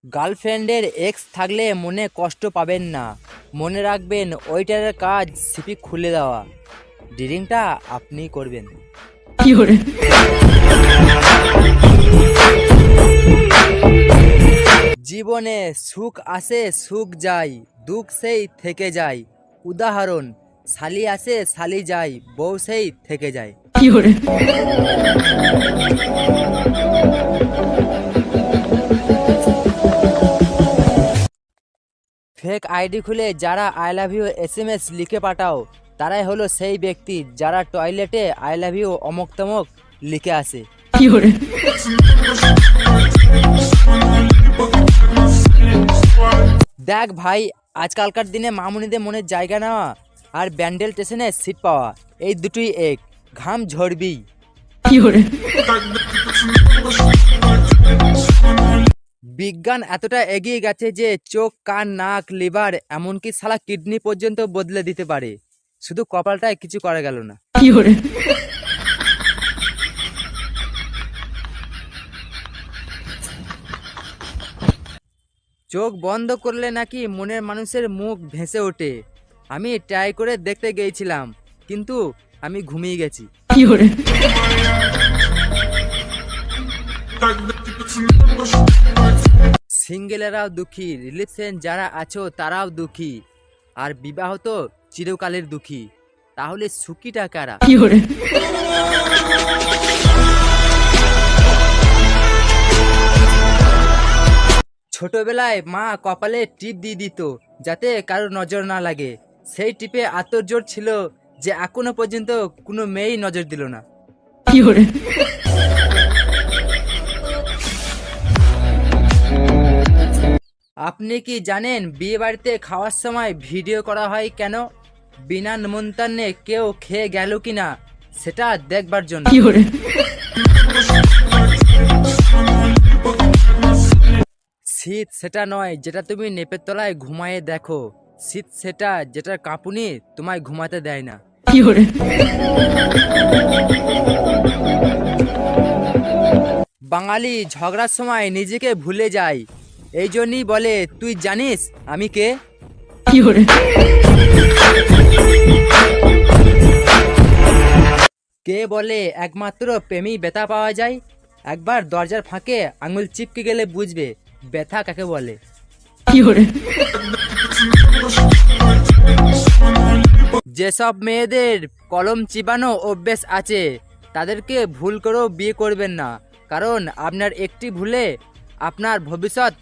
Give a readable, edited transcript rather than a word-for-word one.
গার্লফ্রেন্ডের এক্স থাকলে মনে কষ্ট পাবেন না, মনে রাখবেন ওইটার কাজ সিপি খুলে দেওয়া। ডিরিংটা আপনি করবেন। জীবনে সুখ আসে সুখ যায়, দুঃখ সেই থেকে যায়। উদাহরণ, শালি আসে শালি যায়, বউ সেই থেকে যায়। ফেক আইডি খুলে যারা আই লাভ ইউ এসএমএস লিখে পাঠাও, তারাই হলো সেই ব্যক্তি যারা টয়লেটে আই লাভ ইউ অমক তমক লিখে আসে। দেখ ভাই, আজকালকার দিনে মামুনিদের মনের জায়গা নেওয়া আর ব্যান্ডেল স্টেশনে সিট পাওয়া, এই দুটোই এক, ঘাম ঝরবি। বিজ্ঞান এতটা এগিয়ে গেছে যে চোখ, কান, নাক, লিভার, এমনকি শালা কিডনি পর্যন্ত বদলে দিতে পারে। শুধু কপালটায় কিছু করা গেল না। চোখ বন্ধ করলে নাকি মনের মানুষের মুখ ভেসে ওঠে। আমি ট্রাই করে দেখতে গিয়েছিলাম, কিন্তু আমি ঘুমিয়ে গেছি। সিঙ্গেলেরাও দুঃখী, রিলেশন যারা আছো তারাও দুঃখী, আর বিবাহ তো চিরকালের দুঃখী। তাহলে সুখীটা কারা? ছোটবেলায় মা কপালে টিপ দিয়ে দিত যাতে কারো নজর না লাগে। সেই টিপে এত জোর ছিল যে এখনো পর্যন্ত কোনো মেয়েই নজর দিল না। আপনি কি জানেন বিয়ে বাড়িতে খাওয়ার সময় ভিডিও করা হয় কেন? বিনা নিমন্ত্রণে কেউ খেয়ে গেল কিনা সেটা দেখবার জন্য। শীত সেটা নয় যেটা তুমি নেপের তলায় ঘুমায়ে দেখো, শীত সেটা যেটার কাঁপুনি তোমায় ঘুমাতে দেয় না। বাঙালি ঝগড়ার সময় নিজেকে ভুলে যায়, এই জন্যই বলে তুই জানিস আমি কে। কে বলে একমাত্র প্রেমেই ব্যথা পাওয়া যায়? একবার দরজার ফাঁকে আঙুল চিপকে গেলে বুঝবে ব্যথা কাকে বলে। যেসব মেয়েদের কলম চিবানো অভ্যেস আছে তাদেরকে ভুল করেও বিয়ে করবেন না, কারণ আপনার একটি ভুলে আপনার ভবিষ্যৎ